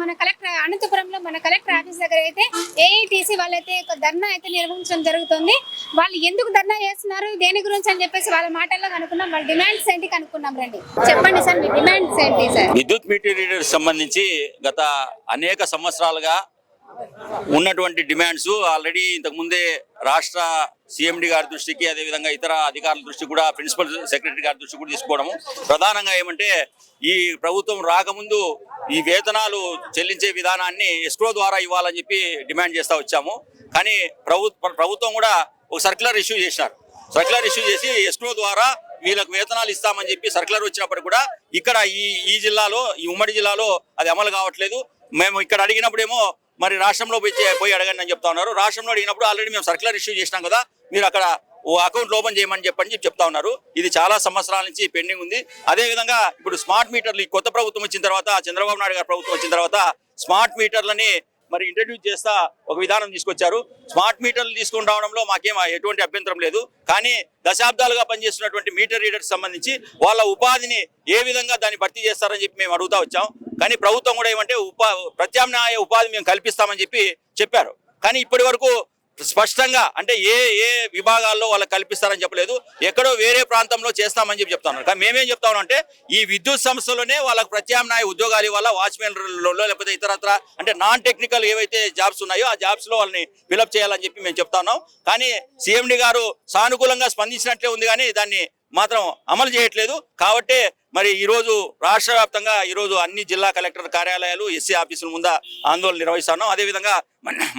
మన కలెక్టర్ అనంతపురంలో మన కలెక్టర్ ఆఫీస్ దగ్గర అయితే ఏఐటీసీ వాళ్ళైతే ఒక ధర్నా అయితే నిర్వహించడం జరుగుతుంది. వాళ్ళు ఎందుకు ధర్నా చేస్తున్నారు, దేని గురించి అని చెప్పేసి వాళ్ళ మాటల్లో కనుక్కున్నాం. వాళ్ళ డిమాండ్స్ ఏంటి కనుక్కున్నాం. రండి, చెప్పండి సార్, మీ డిమాండ్స్ ఏంటి సార్? విద్యుత్ మీటర్ రీడర్స్ సంబంధించి గత అనేక సంవత్సరాలుగా ఉన్నటువంటి డిమాండ్స్ ఆల్రెడీ ఇంతకు ముందే రాష్ట్ర సిఎండి గారి దృష్టికి, అదేవిధంగా ఇతర అధికారుల దృష్టికి కూడా, ప్రిన్సిపల్ సెక్రటరీ గారి దృష్టికి కూడా తీసుకోవడము. ప్రధానంగా ఏమంటే ఈ ప్రభుత్వం రాకముందు ఈ వేతనాలు చెల్లించే విధానాన్ని ఎస్క్రో ద్వారా ఇవ్వాలని చెప్పి డిమాండ్ చేస్తూ వచ్చాము. కానీ ప్రభుత్వం కూడా ఒక సర్క్యులర్ ఇష్యూ చేసినారు. సర్క్యులర్ ఇష్యూ చేసి ఎస్క్రో ద్వారా వీళ్ళకు వేతనాలు ఇస్తామని చెప్పి సర్క్యులర్ వచ్చినప్పుడు కూడా ఇక్కడ ఈ జిల్లాలో, ఈ ఉమ్మడి జిల్లాలో అది అమలు కావట్లేదు. మేము ఇక్కడ అడిగినప్పుడేమో మరి రాష్ట్రంలో పోయి అడగండి అని చెప్తా ఉన్నారు. రాష్ట్రంలో అడిగినప్పుడు ఆల్రెడీ మేము సర్క్యులర్ ఇష్యూ చేసినాం కదా, మీరు అక్కడ ఓ అకౌంట్ ఓపెన్ చేయమని చెప్తా ఉన్నారు. ఇది చాలా సంవత్సరాల నుంచి పెండింగ్ ఉంది. అదేవిధంగా ఇప్పుడు స్మార్ట్ మీటర్లు ఈ కొత్త ప్రభుత్వం వచ్చిన తర్వాత, చంద్రబాబు నాయుడు గారి ప్రభుత్వం వచ్చిన తర్వాత స్మార్ట్ మీటర్లని మరి ఇంట్రడ్యూస్ చేస్తా ఒక విధానం తీసుకొచ్చారు. స్మార్ట్ మీటర్లు తీసుకుని రావడంలో మాకేం ఎటువంటి అభ్యంతరం లేదు. కానీ దశాబ్దాలుగా పనిచేస్తున్నటువంటి మీటర్ రీడర్స్ సంబంధించి వాళ్ళ ఉపాధిని ఏ విధంగా దాన్ని భర్తీ చేస్తారని చెప్పి మేము అడుగుతా వచ్చాం. కానీ ప్రభుత్వం కూడా ఏమంటే ప్రత్యామ్నాయ ఉపాధి మేము కల్పిస్తామని చెప్పారు. కానీ ఇప్పటి వరకు స్పష్టంగా అంటే ఏ విభాగాల్లో వాళ్ళకి కల్పిస్తారని చెప్పలేదు. ఎక్కడో వేరే ప్రాంతంలో చేస్తామని చెప్తా ఉన్నారు. కానీ మేమేం చెప్తా ఉన్నాం అంటే ఈ విద్యుత్ సంస్థలోనే వాళ్ళకు ప్రత్యామ్నాయ ఉద్యోగాలు ఇవ్వాలా, వాచ్మెన్లలో లేకపోతే ఇతరత్ర అంటే నాన్ టెక్నికల్ ఏవైతే జాబ్స్ ఉన్నాయో ఆ జాబ్స్లో వాళ్ళని ఫిలప్ చేయాలని చెప్పి మేము చెప్తా ఉన్నాం. కానీ సిఎండి గారు సానుకూలంగా స్పందించినట్లే ఉంది, కానీ దాన్ని మాత్రం అమలు చేయట్లేదు. కాబట్టి మరి ఈరోజు రాష్ట్ర వ్యాప్తంగా ఈరోజు అన్ని జిల్లా కలెక్టర్ కార్యాలయాలు, ఎస్సీ ఆఫీసుల ముందు ఆందోళన నిర్వహిస్తున్నాం. అదేవిధంగా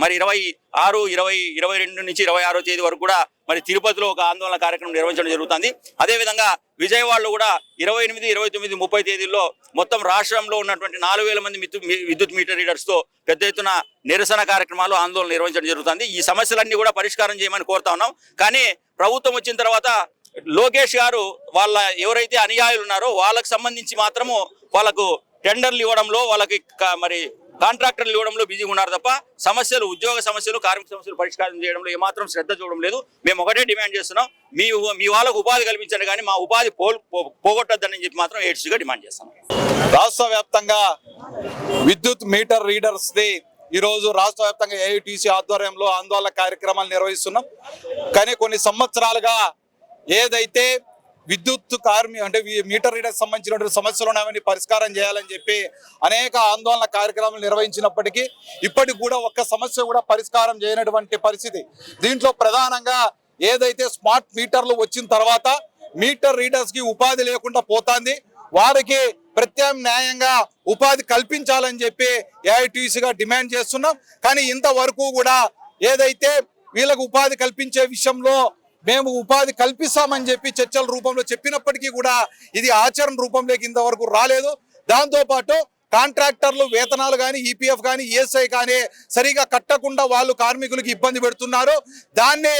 మరి 26, 20, 22 నుంచి 26వ తేదీ వరకు కూడా మరి తిరుపతిలో ఒక ఆందోళన కార్యక్రమం నిర్వహించడం జరుగుతుంది. అదేవిధంగా విజయవాడలో కూడా 28, 29, 30 తేదీల్లో మొత్తం రాష్ట్రంలో ఉన్నటువంటి 4000 మంది విద్యుత్ మీటర్ రీడర్స్తో పెద్ద ఎత్తున నిరసన కార్యక్రమాలు, ఆందోళన నిర్వహించడం జరుగుతుంది. ఈ సమస్యలన్నీ కూడా పరిష్కారం చేయమని కోరుతా ఉన్నాం. కానీ ప్రభుత్వం వచ్చిన తర్వాత లోకేష్ గారు వాళ్ళ ఎవరైతే అనుయాయులు ఉన్నారో వాళ్ళకు సంబంధించి మాత్రము వాళ్ళకు టెండర్లు ఇవ్వడంలో, వాళ్ళకి మరి కాంట్రాక్టర్లు ఇవ్వడంలో బిజీగా ఉన్నారు తప్ప సమస్యలు, ఉద్యోగ సమస్యలు, కార్మిక సమస్యలు పరిష్కారం చేయడంలో ఏమాత్రం శ్రద్ధ చూడడం లేదు. మేము ఒకటే డిమాండ్ చేస్తున్నాం, మీ వాళ్ళకు ఉపాధి కల్పించండి, కానీ మా ఉపాధి పోగొట్టద్దని చెప్పి మాత్రం ఏడ్స్గా డిమాండ్ చేస్తాం. రాష్ట్ర వ్యాప్తంగా విద్యుత్ మీటర్ రీడర్స్ ది ఈరోజు రాష్ట్ర వ్యాప్తంగా ఏఐటీసీ ఆధ్వర్యంలో ఆందోళన కార్యక్రమాలు నిర్వహిస్తున్నాం. కానీ కొన్ని సంవత్సరాలుగా ఏదైతే విద్యుత్ అంటే మీటర్ రీడర్స్ సంబంధించినటువంటి సమస్యలు ఉన్నాయని పరిష్కారం చేయాలని చెప్పి అనేక ఆందోళన కార్యక్రమాలు నిర్వహించినప్పటికీ ఇప్పటికి కూడా ఒక్క సమస్య కూడా పరిష్కారం చేయనటువంటి పరిస్థితి. దీంట్లో ప్రధానంగా ఏదైతే స్మార్ట్ మీటర్లు వచ్చిన తర్వాత మీటర్ రీడర్స్కి ఉపాధి లేకుండా పోతుంది, వారికి ప్రత్యామ్నాయంగా ఉపాధి కల్పించాలని చెప్పి ఏఐటీసీగా డిమాండ్ చేస్తున్నాం. కానీ ఇంతవరకు కూడా ఏదైతే వీళ్ళకు ఉపాధి కల్పించే విషయంలో మేము ఉపాధి కల్పిస్తామని చెప్పి చర్చల రూపంలో చెప్పినప్పటికీ కూడా ఇది ఆచరణ రూపంలోకి ఇంతవరకు రాలేదు. దాంతోపాటు కాంట్రాక్టర్లు వేతనాలు కానీ, ఈపీఎఫ్ కానీ, ఈఎస్ఐ కానీ సరిగా కట్టకుండా వాళ్ళు కార్మికులకు ఇబ్బంది పెడుతున్నారు. దాన్నే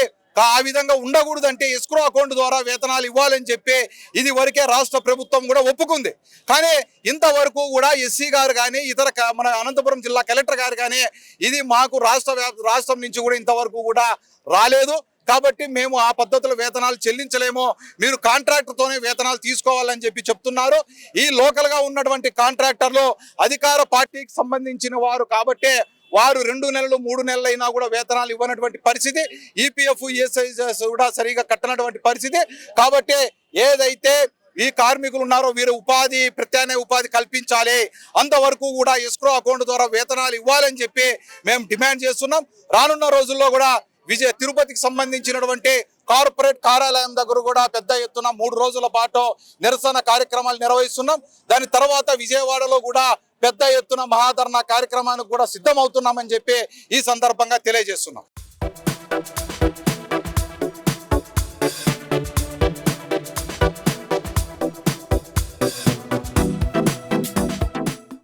ఆ విధంగా ఉండకూడదంటే ఎస్క్రో అకౌంట్ ద్వారా వేతనాలు ఇవ్వాలని చెప్పి ఇది వరకే రాష్ట్ర ప్రభుత్వం కూడా ఒప్పుకుంది. కానీ ఇంతవరకు కూడా ఎస్సీ గారు కానీ, ఇతర మన అనంతపురం జిల్లా కలెక్టర్ గారు కానీ ఇది మాకు రాష్ట్రం నుంచి కూడా ఇంతవరకు కూడా రాలేదు. కాబట్టి మేము ఆ పద్ధతిలో వేతనాలు చెల్లించలేమో, మీరు కాంట్రాక్టర్తోనే వేతనాలు తీసుకోవాలని చెప్పి చెప్తున్నారు. ఈ లోకల్గా ఉన్నటువంటి కాంట్రాక్టర్లు అధికార పార్టీకి సంబంధించిన వారు కాబట్టి వారు 2 నెలలు 3 నెలలు అయినా కూడా వేతనాలు ఇవ్వనటువంటి పరిస్థితి, ఈపీఎఫ్ ఈఎస్ఐ కూడా సరిగా కట్టనటువంటి పరిస్థితి. కాబట్టి ఏదైతే ఈ కార్మికులు ఉన్నారో వీరు ప్రత్యామ్నాయ ఉపాధి కల్పించాలి, అంతవరకు కూడా ఎస్క్రో అకౌంట్ ద్వారా వేతనాలు ఇవ్వాలని చెప్పి మేము డిమాండ్ చేస్తున్నాం. రానున్న రోజుల్లో కూడా తిరుపతికి సంబంధించినటువంటి కార్పొరేట్ కార్యాలయం దగ్గర కూడా పెద్ద ఎత్తున 3 రోజుల పాటు నిరసన కార్యక్రమాలు నిర్వహిస్తున్నాం. దాని తర్వాత విజయవాడలో కూడా పెద్ద ఎత్తున మహాధర్నా కార్యక్రమానికి కూడా సిద్ధమవుతున్నామని చెప్పి ఈ సందర్భంగా తెలియజేస్తున్నాం.